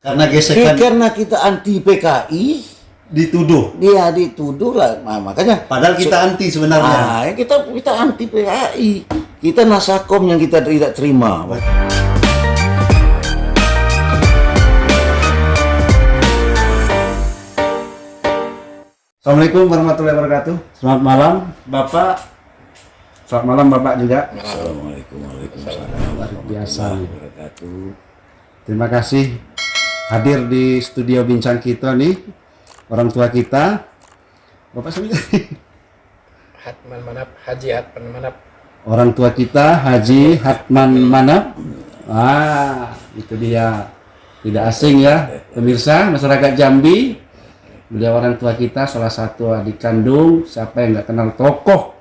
Karena gesekan Karena kita anti PKI, dituduh. dia dituduh lah. Nah, makanya Padahal kita anti sebenarnya. kita anti PKI. Kita Nasakom yang kita tidak terima. Assalamualaikum warahmatullahi wabarakatuh. Selamat malam Bapak. Selamat malam Bapak juga. Assalamualaikum warahmatullahi Luar biasa. wabarakatuh. Terima kasih hadir di studio bincang kita nih. Orang tua kita. Bapak sendiri. Hatman Manap, Haji Hatman Manap. Orang tua kita Haji Hatman Manap. Itu dia. Tidak asing ya, pemirsa masyarakat Jambi. Beliau orang tua kita, salah satu adik kandung. Siapa yang nggak kenal tokoh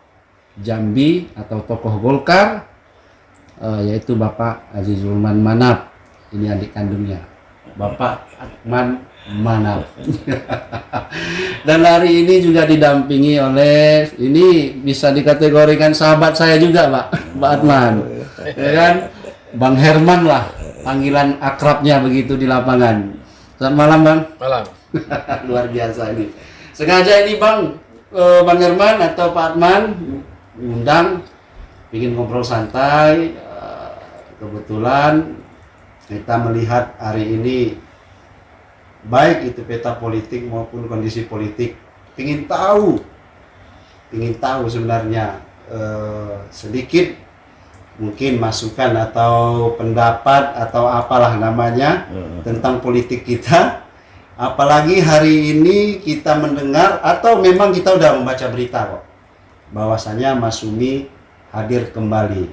Jambi atau tokoh Golkar, yaitu Bapak Haji Zulman Manap. Ini adik kandungnya, Bapak Hatman Manap. Dan hari ini juga didampingi oleh, ini bisa dikategorikan sahabat saya juga, Pak Hatman, ya kan? Bang Herman lah, panggilan akrabnya begitu di lapangan. Selamat malam, Bang. Malam. Luar biasa ini. Sengaja ini Bang Herman atau Pak Hatman undang bikin ngobrol santai. Kebetulan kita melihat hari ini baik itu peta politik maupun kondisi politik. Ingin tahu sebenarnya sedikit mungkin masukan atau pendapat atau apalah namanya tentang politik kita. Apalagi hari ini kita mendengar atau memang kita udah membaca berita kok bahwasanya Masyumi hadir kembali.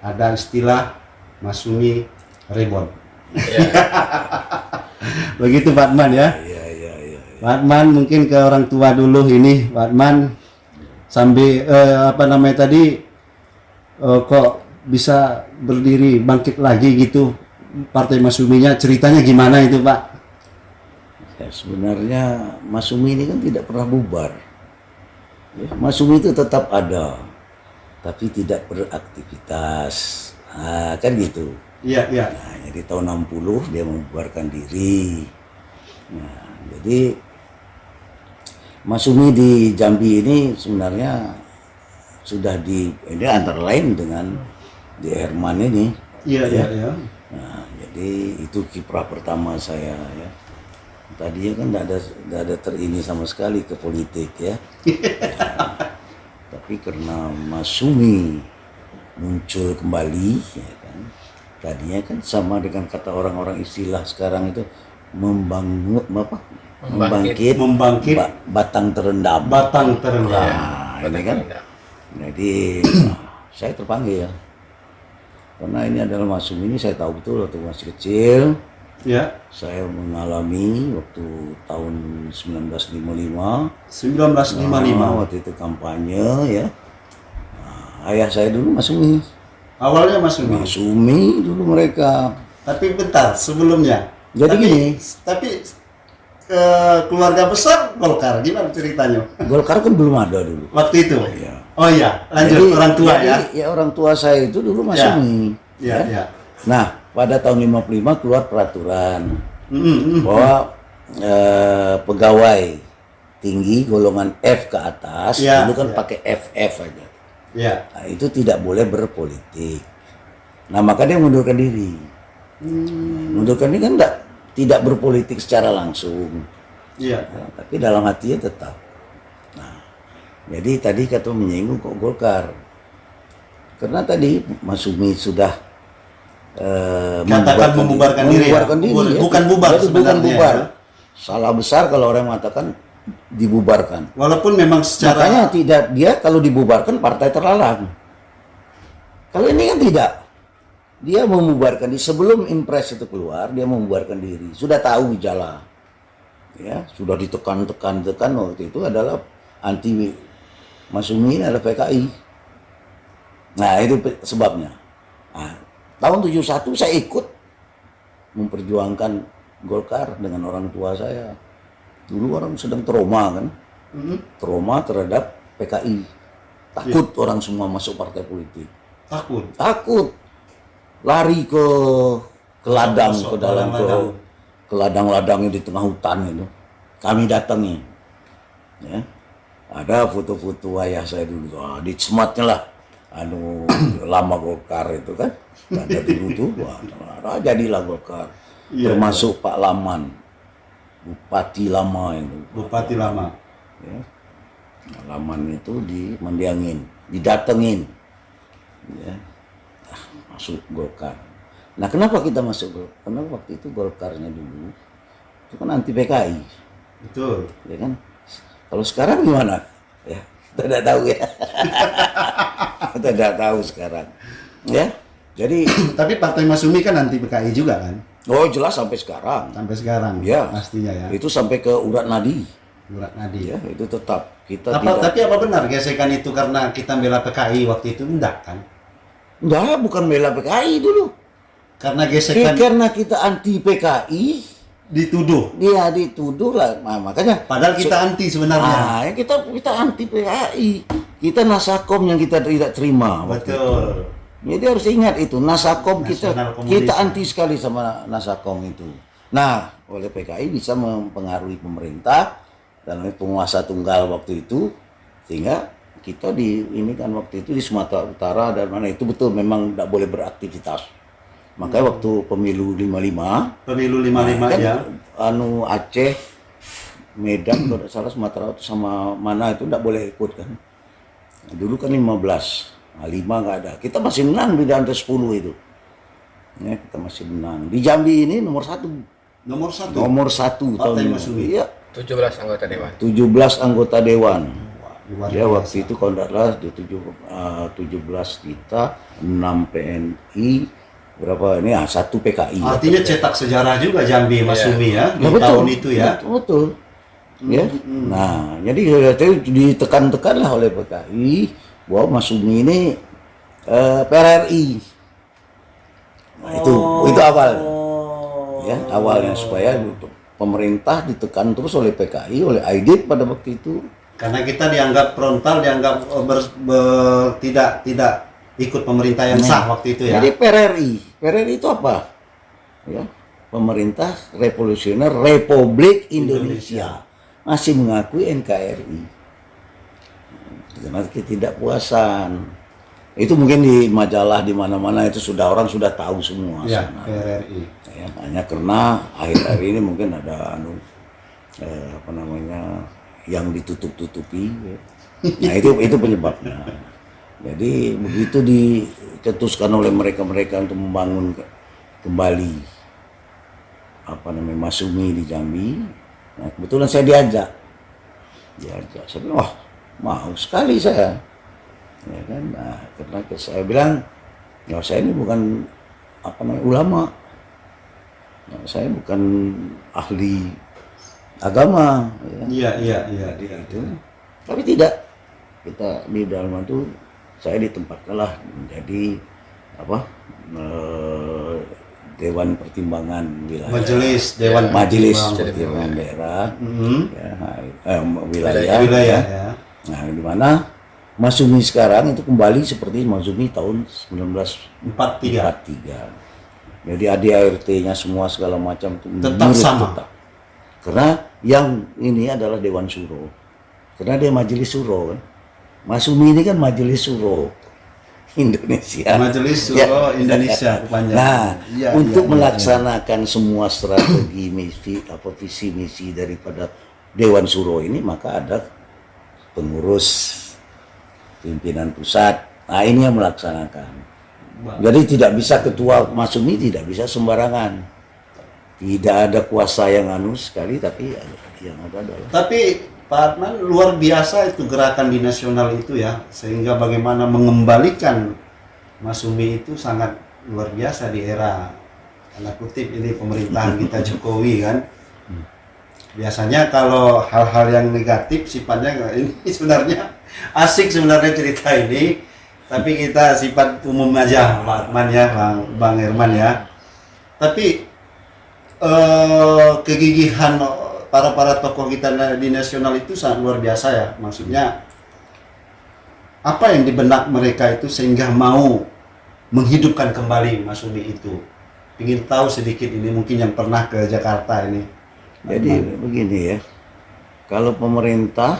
Ada istilah Masyumi reborn. Ya. Begitu Pak Hatman ya. Iya. Pak Hatman mungkin ke orang tua dulu ini. Pak Hatman sambil kok bisa berdiri bangkit lagi gitu Partai Masyuminya, ceritanya gimana itu Pak? Ya, sebenarnya Masyumi ini kan tidak pernah bubar. Ya, Masyumi itu tetap ada, tapi tidak beraktivitas. Nah, kan gitu. Iya. Nah, jadi tahun 60 dia membubarkan diri. Nah, jadi Masyumi di Jambi ini sebenarnya sudah ini antara lain dengan di Herman ini. Iya. Nah, jadi itu kiprah pertama saya ya. Tadinya kan tidak ada terini sama sekali ke politik ya. Tapi karena Masyumi muncul kembali ya kan. Tadinya kan sama dengan kata orang-orang istilah sekarang itu membangkit, batang terendam. Nah, ini kan. Jadi saya terpanggil ya. Karena ini adalah Masyumi ini saya tahu betul waktu masih kecil. Ya. Saya mengalami waktu tahun 1955. 1955. Waktu itu kampanye ya. Nah, ayah saya dulu Masyumi. Awalnya Masyumi. Masyumi dulu mereka. Tapi bentar sebelumnya. Tapi keluarga besar Golkar gimana ceritanya? Golkar kan belum ada dulu. Waktu itu. Ya. Oh iya, lanjut Jadi, orang tua ya. Ya orang tua saya itu dulu Masyumi. Iya. Nah, pada tahun 55 keluar peraturan bahwa pegawai tinggi golongan F ke atas dulu kan pakai FF aja. Iya. Nah, itu tidak boleh berpolitik. Nah, maka dia mundurkan diri. Mundurkan diri kan tidak berpolitik secara langsung. Iya. Nah, tapi dalam hatinya tetap. Nah, jadi tadi kata menyinggung kok Golkar. Karena tadi Masyumi sudah katakan membubarkan diri ya? Bukan bubar jadi sebenarnya. bukan bubar. Salah besar kalau orang mengatakan dibubarkan. Walaupun memang secara Makanya tidak, dia kalau dibubarkan partai terlarang. Kalau ini kan tidak. Dia membubarkan diri sebelum impres itu keluar, dia membubarkan diri. Sudah tahu gejala. Ya, sudah ditekan waktu itu adalah anti Masyumi ini adalah PKI. Nah, itu sebabnya. Nah, tahun 71 saya ikut memperjuangkan Golkar dengan orang tua saya. Dulu orang sedang trauma kan. Trauma terhadap PKI. Takut orang semua masuk partai politik. Takut. Lari ke ladang, ke dalam ke ladang-ladang di tengah hutan itu. Kami datangi. Ya. Ada foto-foto ayah saya dulu. Di sematnya lah. Lama Golkar itu kan. Ada dulu tuh. Jadilah Golkar. Iya, Termasuk Pak Laman. Bupati lama itu. Bupati lama. Ya. Laman itu dimendiangin, didatengin. Ya. Masuk Golkar. Nah, kenapa kita masuk Golkar? Karena waktu itu Golkarnya dulu itu kan anti PKI. Betul. Ya kan? Kalau sekarang gimana? Ya, kita tidak tahu ya. Kita tidak tahu sekarang. Ya. Jadi Tapi Partai Masyumi kan anti PKI juga kan? oh jelas sampai sekarang. Sampai sekarang. Ya. Pastinya ya. Itu sampai ke urat nadi. Urat nadi. Ya, itu tetap kita Tapi apa benar gesekan itu karena kita bela PKI waktu itu? Enggak kan? enggak, bukan bela PKI dulu. Karena gesekan Karena kita anti PKI, dituduh. dia dituduh lah. Nah, makanya Padahal kita anti sebenarnya. ya kita anti PKI. Kita Nasakom yang kita tidak terima. waktu itu. Betul. Jadi harus ingat itu Nasakom Nasional Komunis. kita anti sekali sama Nasakom itu. Nah, oleh PKI bisa mempengaruhi pemerintah dan oleh penguasa tunggal waktu itu sehingga kita ini kan waktu itu di Sumatera Utara dan mana itu betul memang tidak boleh beraktivitas. Makanya waktu pemilu 55 Pemilu 55 kan, ya. Aceh, Medan kalau tidak salah Sumatera sama mana itu tidak boleh ikut kan. Nah, dulu kan 15. Nah, 5 nggak ada. Kita masih menang di antara 10 itu. Ya, kita masih menang. Di Jambi ini nomor 1. Nomor 1. Nomor 1 Partai tahun Masyumi. Iya, 17 anggota dewan. 17 anggota dewan. Luar Ya biasa. waktu itu kalau tidak salah di 17 kita, 6 PNI, berapa ini? 1 PKI. Artinya cetak sejarah juga Jambi Masyumi ya di Nah, tahun itu ya. Betul. Ya. Nah, jadi ditekan-tekan lah oleh PKI bahwa Masyumi ini PRRI. Nah, itu awal. Ya, awalnya supaya pemerintah ditekan terus oleh PKI, oleh Aidit pada waktu itu. Karena kita dianggap frontal, dianggap tidak ikut pemerintah yang sah waktu itu ya. Jadi PRRI itu apa? Ya, Pemerintah Revolusioner Republik Indonesia masih mengakui NKRI. Karena ketidakpuasan. Itu mungkin di majalah di mana-mana itu orang sudah tahu semua. Ya, sebenarnya. PRRI. Ya, hanya karena akhir-akhir ini mungkin ada yang ditutup-tutupi. Nah, itu penyebabnya. Jadi begitu dicetuskan oleh mereka-mereka untuk membangun kembali Masyumi di Jambi. Nah, kebetulan saya diajak. Saya bilang, wah, mau sekali saya. Ya kan? Nah, karena saya bilang, ya saya ini bukan ulama. Nah, saya bukan ahli agama. Ya. Iya. Itu. Tapi tidak. Kita di dalam itu saya ditempatkanlah menjadi Dewan Pertimbangan Wilayah. Majelis Pertimbangan Daerah. Wilayah. Ya. Nah, di mana Masyumi sekarang itu kembali seperti Masyumi tahun 1943. Jadi ADART-nya semua segala macam itu Tetap sama. Karena yang ini adalah Dewan Suro. Karena dia Majelis Suro kan. Masyumi ini kan Majelis Suro Indonesia. Majelis Suro Indonesia kepanjangan. Nah, Iya, untuk iya. melaksanakan semua strategi visi misi daripada Dewan Suro ini maka ada pengurus pimpinan pusat. Nah, ini yang melaksanakan. Jadi tidak bisa ketua Masyumi tidak bisa sembarangan. Tidak ada kuasa yang sekali, tapi yang ada adalah. Tapi Pak Adnan luar biasa itu gerakan di nasional itu ya, sehingga bagaimana mengembalikan Masyumi itu sangat luar biasa di era tanda kutip ini pemerintahan kita Jokowi kan. Biasanya kalau hal-hal yang negatif sifatnya ini sebenarnya asik sebenarnya cerita ini, tapi kita sifat umum aja Pak Adnan ya, Bang Herman ya. Tapi kegigihan para tokoh kita di nasional itu sangat luar biasa ya. Maksudnya apa yang di benak mereka itu sehingga mau menghidupkan kembali Masyumi itu. ingin tahu sedikit ini, mungkin yang pernah ke Jakarta ini. Jadi begini ya, kalau pemerintah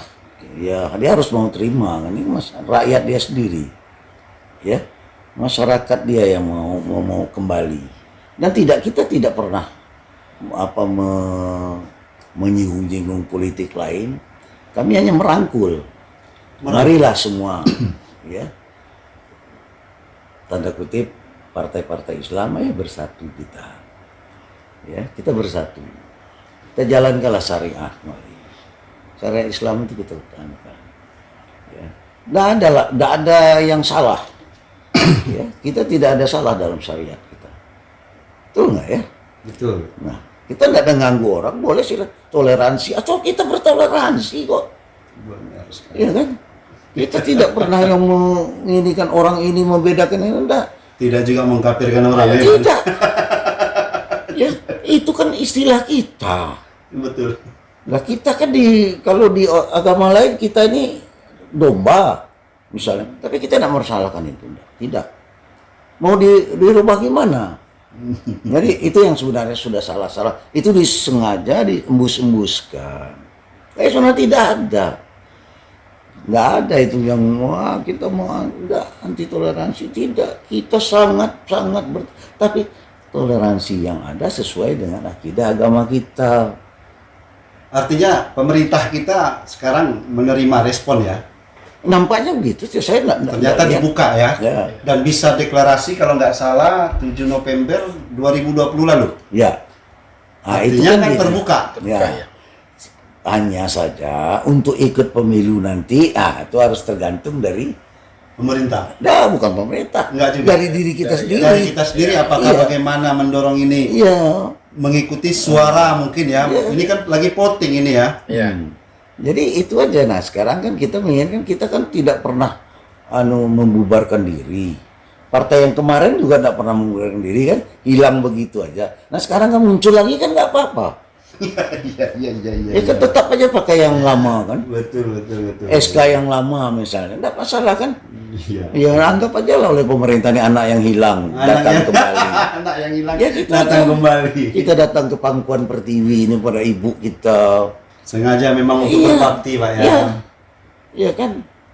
ya dia harus mau terima kan, ini rakyat dia sendiri, ya masyarakat dia yang mau kembali, dan kita tidak pernah menyinggung politik lain, kami hanya merangkul, marilah semua, ya tanda kutip partai-partai Islam ya bersatu kita, ya kita bersatu. Kita jalankanlah syariah, syariat Islam itu kita pertahankan. Ya. Nggak ada yang salah. Ya, kita tidak ada salah dalam syariat kita. Betul nggak ya? Betul. Nah, kita nggak ada ganggu orang, boleh sih toleransi, atau kita bertoleransi kok. Iya kan? Kita tidak pernah yang menginginkan orang ini, membedakan ini, enggak. Tidak juga mengkafirkan orang lain. Tidak. Ya, itu kan istilah kita. Betul. Nah kita kan kalau di agama lain kita ini domba misalnya, tapi kita tidak meresahkan itu, tidak. Mau dirubah gimana? Jadi itu yang sebenarnya sudah salah, itu disengaja diembus-embuskan. Sebenarnya tidak ada, nggak ada itu yang kita mau enggak anti toleransi, tidak. Kita sangat tapi toleransi yang ada sesuai dengan akidah agama kita. Artinya pemerintah kita sekarang menerima respon ya. Nampaknya begitu sih, saya Ternyata dibuka ya. Dan bisa deklarasi kalau nggak salah 7 November 2020 lalu. Ya. Nah, artinya itu kan gitu. terbuka. Ya. Hanya saja untuk ikut pemilu nanti, itu harus tergantung dari Pemerintah. Nah, bukan pemerintah. Enggak juga. Dari diri kita sendiri. Dari kita sendiri apakah bagaimana mendorong ini? Iya. Mengikuti suara mungkin ya. Ini kan lagi voting ini ya. Iya. Jadi itu aja. Nah, sekarang kan kita menginginkan, kita kan tidak pernah membubarkan diri. Partai yang kemarin juga tidak pernah membubarkan diri kan, hilang begitu aja. Nah, sekarang kan muncul lagi kan nggak apa-apa. Iya. Ya kan tetap aja pakai yang lama kan. Betul. SK yang lama misalnya, enggak masalah kan? Iya. Ya anggap aja lah oleh pemerintah ini anak yang hilang datang kembali. Anak yang hilang Ya, kita datang kan- kembali. Kita datang ke pangkuan Pertiwi ini pada ibu kita. Sengaja memang untuk Iya. berbakti Pak ya. Iya. Iya kan?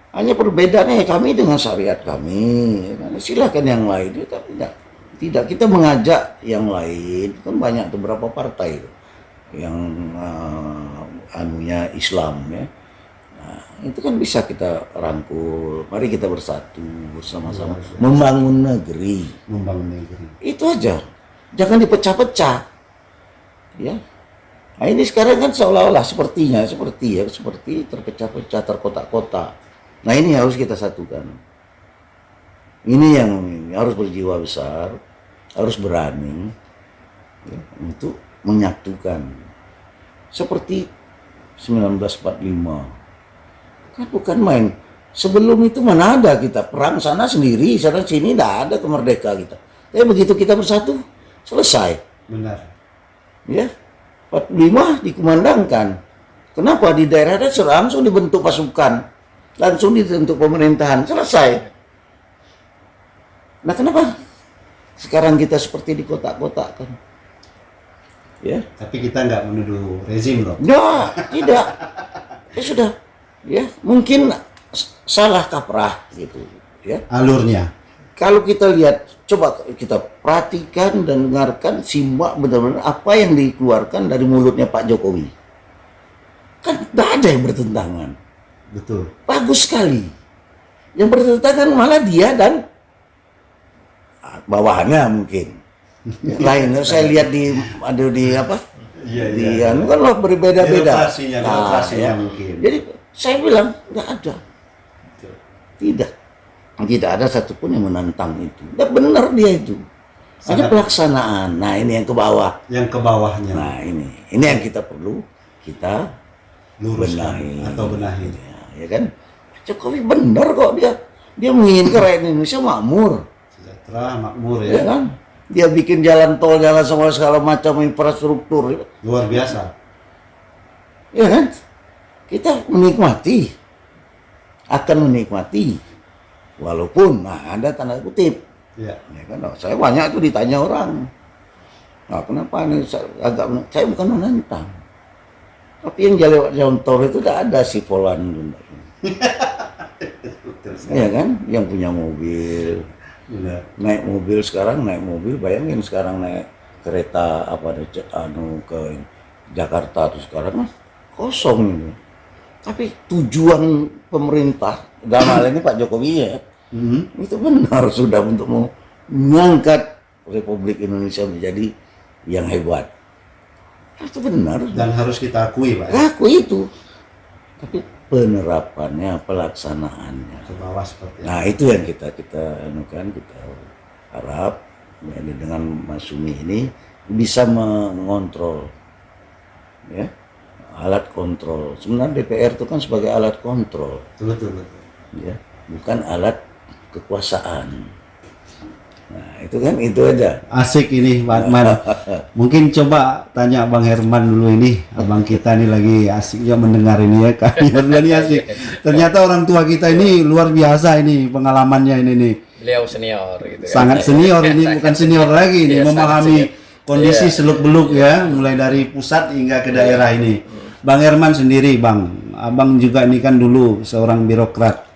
Hanya perbedaannya kami dengan syariat kami. Silakan yang lain, kita tidak kita mengajak yang lain. Kan banyak tuh beberapa partai yang anunya Islam ya. Nah, itu kan bisa kita rangkul. Mari kita bersatu bersama-sama membangun negeri. Membangun negeri. Itu aja. Jangan dipecah-pecah. Ya. Nah, ini sekarang kan seolah-olah seperti terpecah-pecah, terkotak-kotak. Nah, ini harus kita satukan. Ini yang harus berjiwa besar, harus berani ya, untuk menyatukan. Seperti 1945. Kan bukan main. Sebelum itu mana ada kita perang sana sendiri, sana sini tidak ada kemerdekaan kita. Tapi begitu kita bersatu, selesai. Benar. Ya, 45 dikumandangkan. Kenapa di daerah ada langsung dibentuk pasukan, langsung dibentuk pemerintahan, selesai. Nah, kenapa sekarang kita seperti di kotak-kotak kan? Ya, Tapi kita nggak menuduh rezim loh. ya tidak. Ya sudah, ya mungkin salah kaprah gitu. Ya, Alurnya. kalau kita lihat, coba kita perhatikan dan dengarkan, simak benar-benar apa yang dikeluarkan dari mulutnya Pak Jokowi. Kan tidak ada yang bertentangan. Betul. Bagus sekali. Yang bertentangan malah dia dan bawahannya mungkin. Yang lain, saya lihat ada di apa? Iya. Anu kan loh berbeda-beda. Birokrasinya mungkin. Jadi saya bilang nggak ada. Tidak ada satupun yang menantang itu. Nggak benar dia itu. Hanya pelaksanaan. Nah, ini yang ke bawah. Yang ke bawahnya. Nah, ini yang kita perlu kita Luruskan benahi. atau benahi. Ya kan? Jokowi benar kok dia menginginkan rakyat Indonesia makmur. Sejahtera, makmur Ya ya. kan? Dia bikin jalan tol, jalan segala macam infrastruktur. Luar biasa. Ya kan? Kita menikmati. Akan menikmati. Walaupun ada tanda kutip. Iya. Ya kan? Saya banyak tuh ditanya orang. Nah, kenapa ini saya bukan menentang. Tapi yang lewat jalan tol itu udah ada si Polan. Iya kan? Yang punya mobil. Benar. Naik mobil, bayangin sekarang naik kereta ke Jakarta tuh sekarang kosong ini. Tapi tujuan pemerintah dalam hal ini Pak Jokowi ya, itu benar sudah untuk mengangkat Republik Indonesia menjadi yang hebat. Itu benar. Dan harus kita akui, Pak. Laku itu. Tapi penerapannya, pelaksanaannya. Ke bawah seperti Nah, itu yang kita harap ya, dengan Mas Sumi ini bisa mengontrol ya, alat kontrol. Sebenarnya DPR itu kan sebagai alat kontrol. betul. Ya, bukan alat kekuasaan. Nah, itu kan itu aja. Asik ini Pak Atman. Mungkin coba tanya Bang Herman dulu ini. Abang kita nih lagi asik juga mendengar ini ya. Kami ini asik. Ternyata orang tua kita ini luar biasa ini pengalamannya ini nih. Beliau senior gitu kan. Sangat senior ini, bukan senior lagi ini, Iya, memahami sangat senior. kondisi Iya. seluk-beluk ya, mulai dari pusat hingga ke daerah ini. Bang Herman sendiri, Bang. Abang juga ini kan dulu seorang birokrat.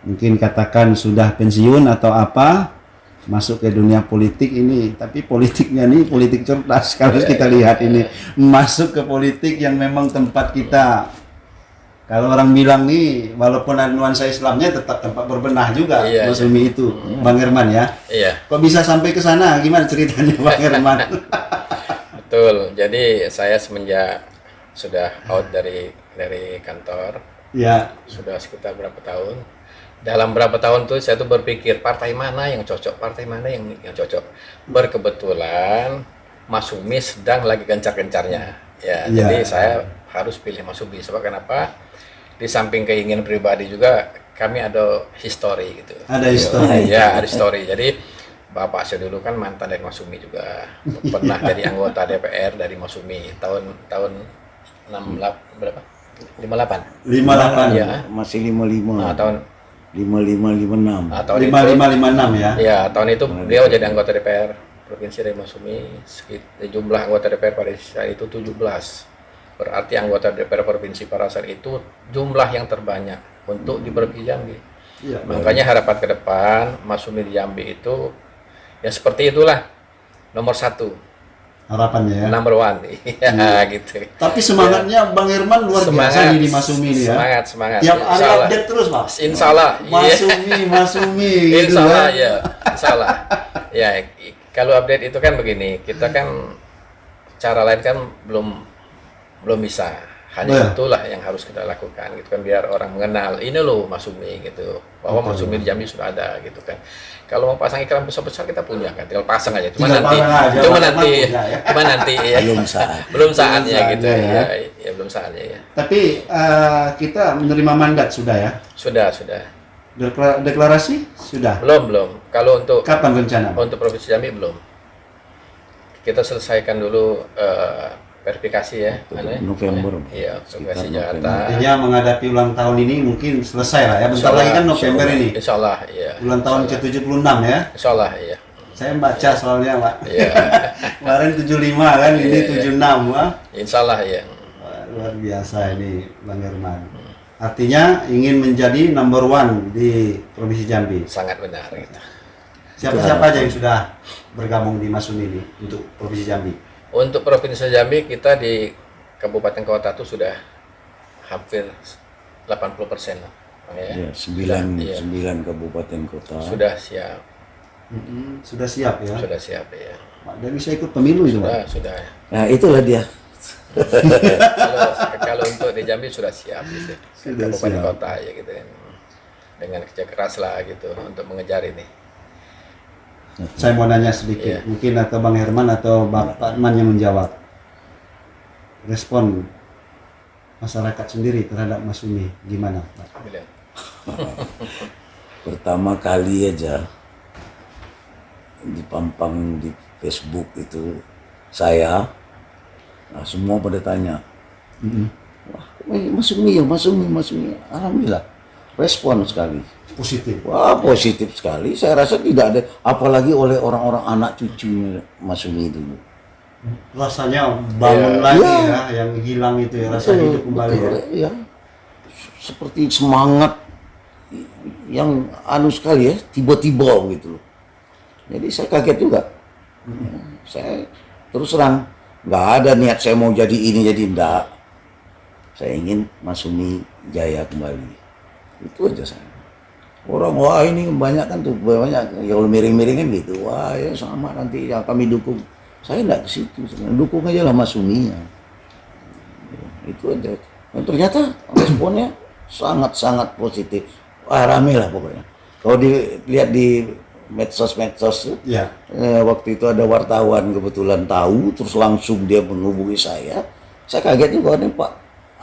Mungkin katakan sudah pensiun atau apa, masuk ke dunia politik ini, tapi politiknya nih politik cerdas kalau kita lihat ini, masuk ke politik yang memang tempat kita, kalau orang bilang nih walaupun ada nuansa Islamnya tetap tempat berbenah juga. Iya, Mas Umi itu Bang Herman ya. Iya, Kok bisa sampai ke sana, gimana ceritanya Bang Herman? betul. Jadi saya semenjak sudah out dari kantor, Ya, sudah sekitar berapa tahun. Dalam berapa tahun tuh saya tuh berpikir partai mana yang cocok, partai mana yang cocok. Berkebetulan Mas Umi sedang lagi gencar-gencarnya. Ya, Iya. jadi saya harus pilih Mas Umi. Sebab kenapa? Di samping keinginan pribadi juga kami ada history gitu. Ada history. Ya, ada history. Jadi Bapak saya dulu kan mantan dari Mas Umi juga. Pernah jadi anggota DPR dari Mas Umi tahun 68 berapa? 58. 58. Iya. Masih 55. Nah, tahun 56. tahun itu 5556 ya. ya tahun itu beliau jadi anggota DPR provinsi dari Mas Umi. Jumlah anggota DPR pada saat itu 17. Berarti anggota DPR provinsi pada saat itu jumlah yang terbanyak untuk di Provinsi Jambi. Iya. Makanya harapan ke depan Mas Umi di Jambi itu ya seperti itulah, nomor 1, Harapannya ya. number 1. Iya gitu. Tapi semangatnya Bang Herman luar biasa nih di Mas Umi ini ya. Semangat. Tiap hari Insya Allah. update terus, Mas. Insya Allah. Mas Umi gitu Insya Allah kan. ya, insya Allah. Ya, kalau update itu kan begini, kita kan cara lain kan belum bisa. Hanya itulah yang harus kita lakukan gitu kan, biar orang mengenal ini loh Mas Umi gitu, bahwa Mas Umi di Jambi sudah ada gitu kan. Kalau mau pasang iklan besar-besar kita punya kan, tinggal pasang aja. Cuma Tinggal nanti, pasang aja, cuma Mas nanti, punya ya. cuma nanti ya. Belum saatnya gitu saatnya, ya, belum saatnya ya. Tapi kita menerima mandat sudah ya. Sudah. Deklarasi sudah. Belum. Kalau untuk Kapan rencana? Untuk Provinsi Jambi belum. Kita selesaikan dulu verifikasi ya. November. Iya, verifikasi Sekitar Jakarta. Artinya menghadapi ulang tahun ini mungkin selesai lah ya. Bentar lagi kan November ini. Insya Allah, iya. Ulang tahun ke-76 ya. Insya Allah, iya. Saya baca soalnya, Pak. Iya. Kemarin 75 kan, ini Iya. 76, Pak. Insya Allah, iya. Wah, luar biasa ini Bang Herman. Artinya ingin menjadi number 1 di Provinsi Jambi. Sangat benar gitu. Siapa-siapa aja yang sudah bergabung di Mas Umi ini untuk Provinsi Jambi? Untuk Provinsi Jambi kita di kabupaten kota itu sudah hampir 80% lah. Ya, Ya. 9 kabupaten kota. Sudah siap. Sudah siap ya? Sudah siap ya. Pak, dia bisa ikut pemilu itu, Pak? Sudah. Nah, itulah dia. Kalau untuk di Jambi sudah siap gitu. Sudah Kabupaten siap. kota ya gitu kan. Dengan kerja keras lah gitu untuk mengejar ini. Saya mau nanya sedikit, Iya. mungkin atau Bang Herman atau Bapak Atman yang menjawab. Respon masyarakat sendiri terhadap Mas Umi gimana, Pak? Bilang. Pertama kali aja dipampang di Facebook itu saya, nah semua pada tanya, wah, Mas Umi ya, Mas Umi, alhamdulillah. respon sekali. Positif. Wah, positif sekali. Saya rasa tidak ada, apalagi oleh orang-orang anak cucunya Mas Umi itu. Rasanya bangun lagi Iya. ya, yang hilang itu ya, rasa hidup kembali ya. Ya. Seperti semangat yang anu sekali ya, tiba-tiba gitu loh. Jadi saya kaget juga. Saya terus terang nggak ada niat saya mau jadi ini jadi enggak. Saya ingin Mas Umi jaya kembali. Itu aja saya. Orang wah ini banyak kan tuh banyak ya kalau miring-miringin gitu. Wah ya sama nanti ya kami dukung. Saya enggak ke situ. Dukung aja lah Mas Umi. Ya. Itu aja. Dan ternyata responnya sangat-sangat positif. Wah rame lah pokoknya. Kalau dilihat di medsos-medsos Ya. waktu itu ada wartawan kebetulan tahu terus langsung dia menghubungi saya kaget juga nih Pak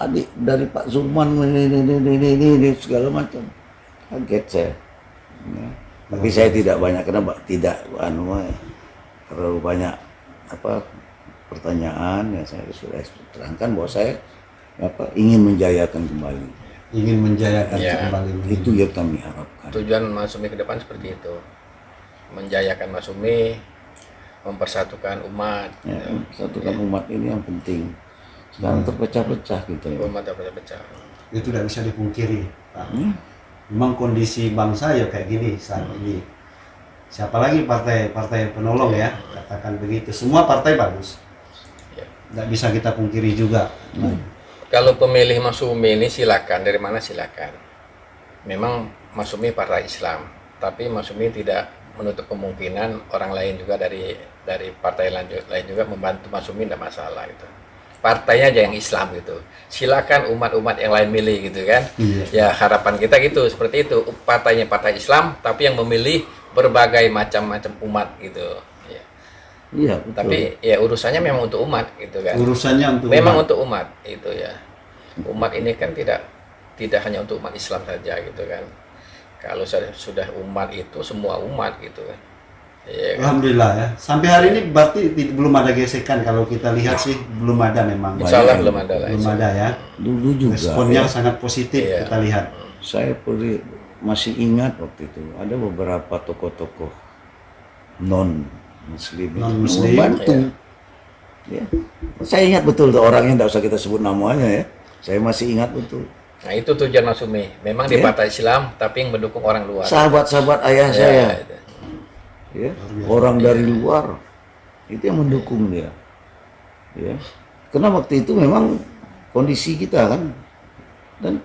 adik dari Pak Zulman ini segala macam kaget saya ya. Tapi saya tidak banyak kenapa tidak terlalu banyak pertanyaan ya saya sudah terangkan bahwa saya ingin menjayakan kembali Ingin menjayakan Ya. kembali. itu yang kami harapkan. Tujuan Mas Umi ke depan seperti itu, menjayakan Mas Umi, mempersatukan umat, Ya, satukan umat ini yang penting. Sekarang terpecah-pecah gitu ya. umat dapat pecah. Itu tidak bisa dipungkiri, Pak. Memang kondisi bangsa ya kayak gini saat ini. Siapa lagi partai penolong ya, katakan begitu. Semua partai bagus. Ya. Tidak bisa kita pungkiri juga. Kalau pemilih Mas Umi ini silakan, dari mana silakan. Memang Mas Umi partai Islam, tapi Mas Umi tidak menutup kemungkinan orang lain juga dari partai lain juga membantu Mas Umi, tidak masalah gitu. Partainya aja yang Islam gitu. Silakan umat-umat yang lain milih gitu kan. Iya. Ya harapan kita gitu, seperti itu. Partainya partai Islam, tapi yang memilih berbagai macam-macam umat gitu. Ya. Iya, betul. Tapi ya urusannya memang untuk umat gitu kan. Urusannya untuk Memang umat. untuk umat itu ya. Umat ini kan tidak hanya untuk umat Islam saja gitu kan. Kalau sudah umat itu semua umat gitu kan. Iya kan? Alhamdulillah ya. Sampai hari ini berarti belum ada gesekan kalau kita lihat sih belum ada memang. Insya Allah Banyak. belum ada lah. Belum ada ya. Dulu juga Responnya ya, sangat positif Iya. kita lihat. saya masih ingat waktu itu ada beberapa tokoh-tokoh non muslim Non-Muslim, membantu. Ya. Saya ingat betul tuh orangnya, tidak usah kita sebut namanya ya. Saya masih ingat betul. Nah itu tujuan Mas Umi. Memang di Iya. partai Islam tapi yang mendukung orang luar. Sahabat-sahabat ayah Ya, saya, itu. ya, orang dari luar itu yang mendukung dia. Ya. Karena waktu itu memang kondisi kita kan, dan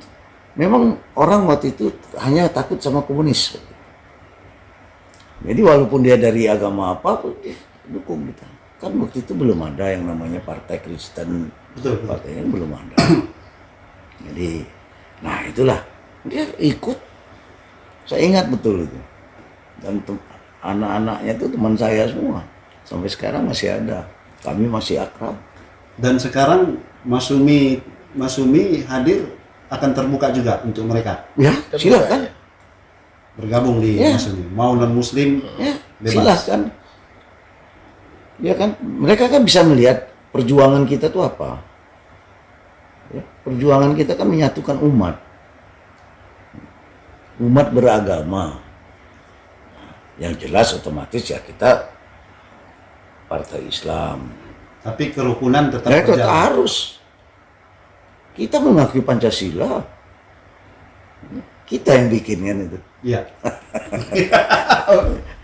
memang orang waktu itu hanya takut sama komunis. Jadi walaupun dia dari agama apa pun dia dukung kita. Kan waktu itu belum ada yang namanya partai Kristen, Betul. partainya belum ada. Jadi, nah itulah dia ikut. Saya ingat betul itu. Dan anak-anaknya itu teman saya semua. Sampai sekarang masih ada. Kami masih akrab. Dan sekarang Mas Umi hadir akan terbuka juga untuk mereka Ya, Terbuka, silakan. ya. bergabung di Ya. Mas Umi. Mau non Muslim Ya, bebas. silakan. Ya kan, mereka kan bisa melihat perjuangan kita itu apa. Ya, perjuangan kita kan menyatukan umat. Umat beragama. Yang jelas otomatis ya kita partai Islam. Tapi kerukunan tetap Ya, tetap berjalan. harus. Kita mengakui Pancasila. Kita yang bikin kan itu. Iya.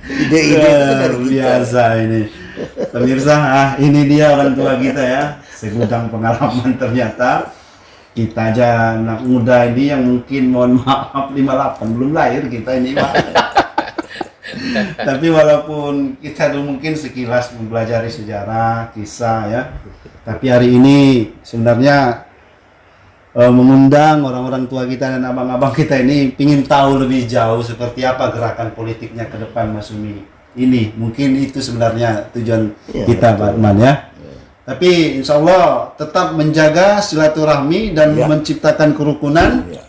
Ide-ide itu kan dari kita. Biasa ini. Pemirsa, ini dia orang tua kita ya. Segudang pengalaman ternyata. Kita aja anak muda ini yang mungkin mohon maaf 58 belum lahir kita ini Pak. Tapi walaupun kita dulu mungkin sekilas mempelajari sejarah, kisah ya. Tapi hari ini sebenarnya mengundang orang-orang tua kita dan abang-abang kita ini ingin tahu lebih jauh seperti apa gerakan politiknya ke depan Mas Umi ini. Mungkin itu sebenarnya tujuan Ya, kita betul. Pak Arman ya. Tapi insya Allah tetap menjaga silaturahmi dan Ya. menciptakan kerukunan Ya.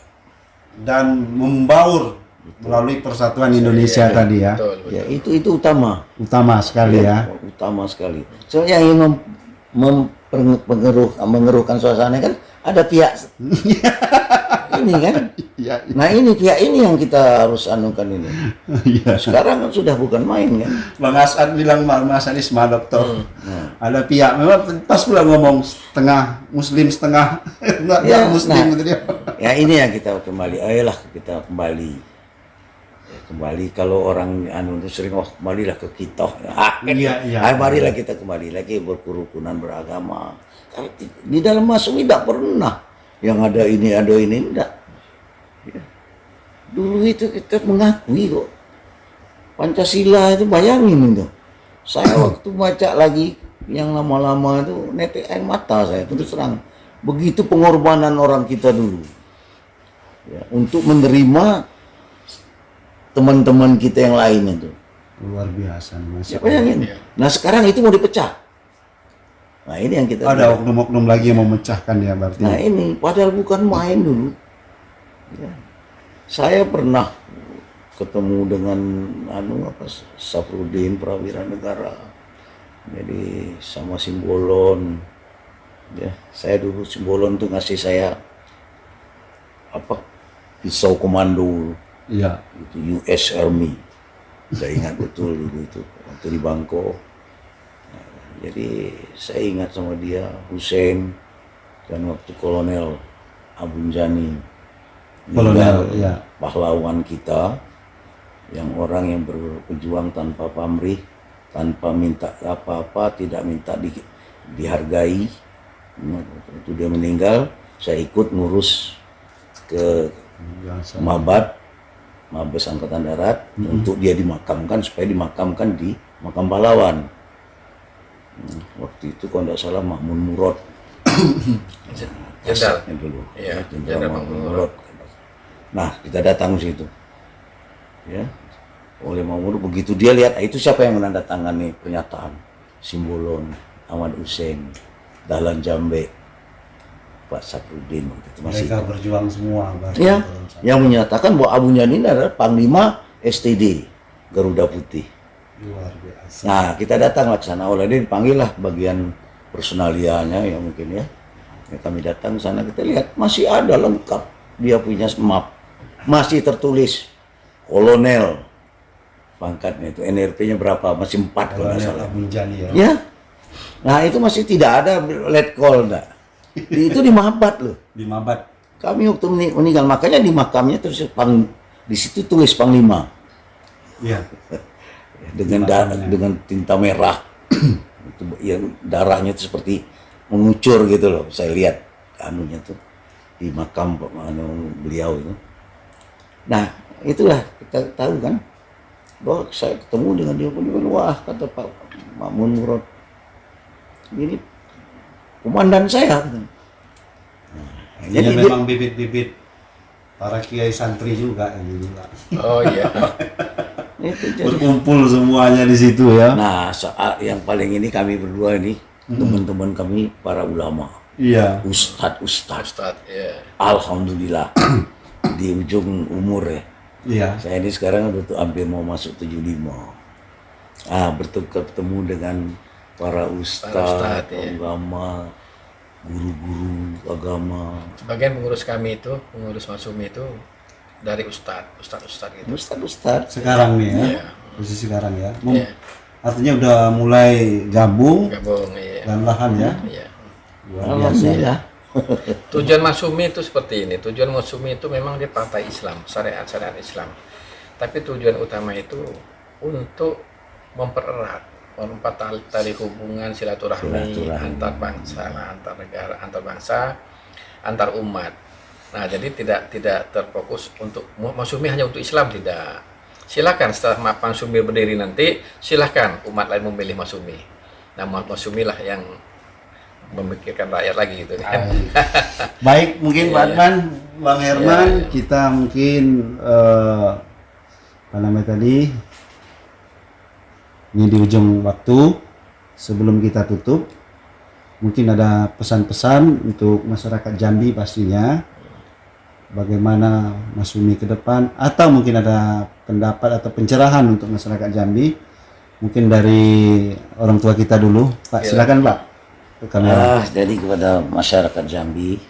dan membaur melalui persatuan Indonesia Iya, tadi ya. Betul, betul. Ya, itu utama. Utama sekali ya. Utama sekali. Soalnya yang ingin mengeruhkan suasana kan ada pihak Ini kan. Iya. Nah ini pihak ini yang kita harus anukan ini. Iya. Sekarang kan sudah bukan main kan. Bang Asad bilang Mas Anisma dokter. Nah, Ada pihak memang pas pula ngomong setengah muslim setengah enggak Ya, muslim nah. gitu dia. ya ini yang kita kembali. Ayolah kita kembali. Ya, kembali kalau orang anu itu sering kembalilah ke kita. Iya. Marilah kita kembali lagi berkerukunan beragama. Kalau di dalam masuk tidak pernah yang ada ini enggak. Ya. Dulu itu kita mengakui kok. Pancasila itu bayangin itu. Saya waktu baca lagi yang lama-lama itu netek air mata saya terus terang. Begitu pengorbanan orang kita dulu. Ya, untuk menerima teman-teman kita yang lain itu. Luar biasa Mas. Ya, bayangin. Nah sekarang itu mau dipecah. Nah ini yang kita Ada oknum-oknum lagi yang memecahkan ya berarti. Nah ini padahal bukan main dulu. Ya. Saya pernah ketemu dengan Safrudin Prawira Negara. Jadi sama Simbolon. Ya, saya dulu Simbolon tuh ngasih saya pisau komando Iya. itu US Army. Saya ingat betul dulu itu waktu di Bangkok. Nah, jadi saya ingat sama dia Hussein dan waktu Kolonel Abun Jani. Kolonel, iya. Pahlawan kita yang orang yang berjuang tanpa pamrih, tanpa minta apa-apa, tidak minta dihargai. Itu dia meninggal, saya ikut ngurus ke Mabes Angkatan Darat untuk dia dimakamkan supaya dimakamkan di makam pahlawan. Waktu itu kalau tidak salah Makmun Murad Jenderal. dulu. Iya, Jenderal Jenderal Makmun Makmun Murad. Nah, kita datang ke situ. Ya. Oleh Makmun begitu dia lihat, itu siapa yang menandatangani pernyataan? Simbolon, Ahmad Hussein, Dahlan Jambe, Pak Safrudin itu masih. Mereka berjuang semua. Ya, yang menyatakan bahwa Abu Janin adalah Panglima STD Garuda Putih. Luar biasa. Nah, kita datang laksana oleh dia dipanggil lah bagian personalianya ya mungkin ya. Ya, kami datang ke sana kita lihat masih ada lengkap dia punya map. Masih tertulis kolonel pangkatnya itu NRP-nya berapa? Masih 4 kalau nggak salah. Abun Jani ya. Ya. Nah, itu masih tidak ada letkol enggak. Itu di Mabat loh. Di Mabat. Kami waktu meninggal makanya di makamnya terus di situ tulis Panglima. Iya. Dengan tinta merah. Itu yang darahnya itu seperti mengucur gitu loh. Saya lihat anunya tuh di makam beliau itu. Nah, itulah kita tahu kan bahwa saya ketemu dengan dia pun wah kata Pak Makmun Murad ini komandan saya. Nah, Jadi memang bibit-bibit para kiai santri juga ini juga. Oh iya. itu jadi. Berkumpul semuanya di situ ya. Nah, saat yang paling ini kami berdua ini teman-teman kami para ulama, Iya. ustadz, Iya. alhamdulillah di ujung umur ya. Iya. Saya ini sekarang udah hampir mau masuk 75. Bertemu dengan para ustadz, ya. ulama, guru-guru agama. Sebagian pengurus kami itu, pengurus Masumi itu dari ustadz gitu. Ustadz. Sekarang nih ya. Iya. Posisi sekarang ya. Iya. Artinya udah mulai gabung Gabung, iya. dan lahan ya. Iya. Luar biasa. Alhamdulillah. Tujuan Masumi itu seperti ini. Tujuan Masumi itu memang dia partai Islam, syariat Islam. Tapi tujuan utama itu untuk mempererat, tali hubungan silaturahmi antar bangsa, antar negara, antar bangsa, antar umat. Nah, jadi tidak terfokus untuk Masumi hanya untuk Islam, tidak. Silakan setelah Masumi berdiri nanti, silakan umat lain memilih Masumi. Nah, Masumi lah yang memikirkan rakyat lagi gitu kan. Baik, mungkin Pak Adnan, Bang Herman, kita mungkin apa namanya tadi ini di ujung waktu sebelum kita tutup, mungkin ada pesan-pesan untuk masyarakat Jambi pastinya, bagaimana Masumi ke depan, atau mungkin ada pendapat atau pencerahan untuk masyarakat Jambi, mungkin dari orang tua kita dulu, Pak. Silakan Pak. Jadi kepada masyarakat Jambi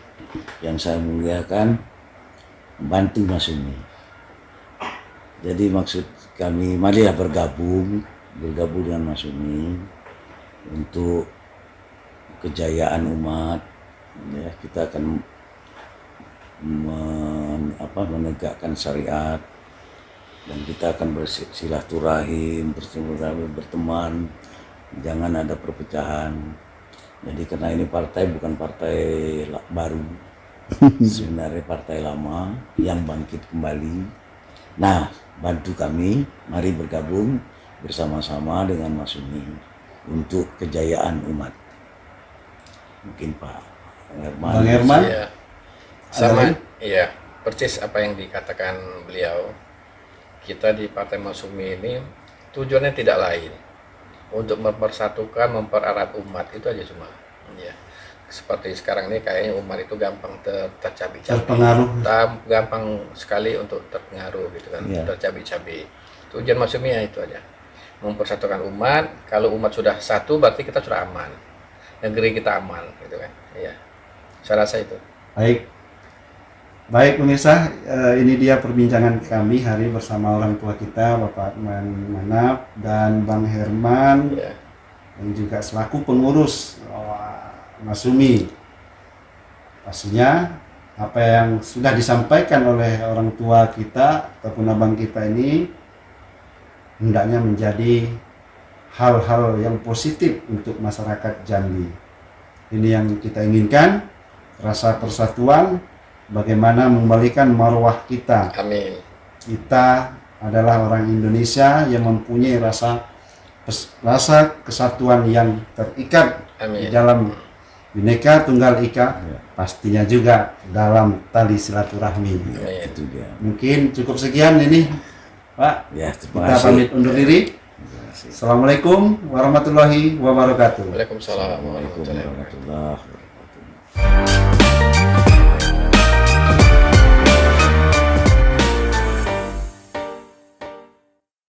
yang saya muliakan, bantu Mas Umi. Jadi maksud kami marilah bergabung dengan Mas Umi untuk kejayaan umat. Ya, kita akan menegakkan syariat dan kita akan bersilaturahim, berteman, jangan ada perpecahan. Jadi karena ini partai bukan partai baru, sebenarnya partai lama yang bangkit kembali. Nah, bantu kami, mari bergabung bersama-sama dengan Mas Umi untuk kejayaan umat. Mungkin Pak Herman. Bang Herman? Iya. Sama, iya, persis apa yang dikatakan beliau. Kita di Partai Mas Umi ini tujuannya tidak lain untuk mempersatukan, mempererat umat, itu aja cuma. Ya. Seperti sekarang ini kayaknya umat itu gampang tercabik-cabik, terpengaruh, gampang sekali untuk terpengaruh gitu kan, tercabik-cabik. Tujuan Mas Umi ya itu aja, mempersatukan umat. Kalau umat sudah satu berarti kita sudah aman, negeri kita aman gitu kan. Iya, saya rasa itu. Baik pemirsa, ini dia perbincangan kami hari bersama orang tua kita, Bapak Hatman Manap dan Bang Herman, yang juga selaku pengurus Mas Umi. Pastinya apa yang sudah disampaikan oleh orang tua kita ataupun abang kita ini hendaknya menjadi hal-hal yang positif untuk masyarakat Jambi. Ini yang kita inginkan, rasa persatuan, bagaimana mengembalikan marwah kita. Amin. Kita adalah orang Indonesia yang mempunyai rasa kesatuan yang terikat. Amin. Di dalam Bhinneka Tunggal Ika, pastinya juga dalam tali silaturahmi. Itu dia. Mungkin cukup sekian ini, Pak. Ya, terima Kita kasih. pamit undur diri. Assalamualaikum warahmatullahi wabarakatuh. Waalaikumsalam Assalamualaikum warahmatullahi wabarakatuh. warahmatullahi wabarakatuh.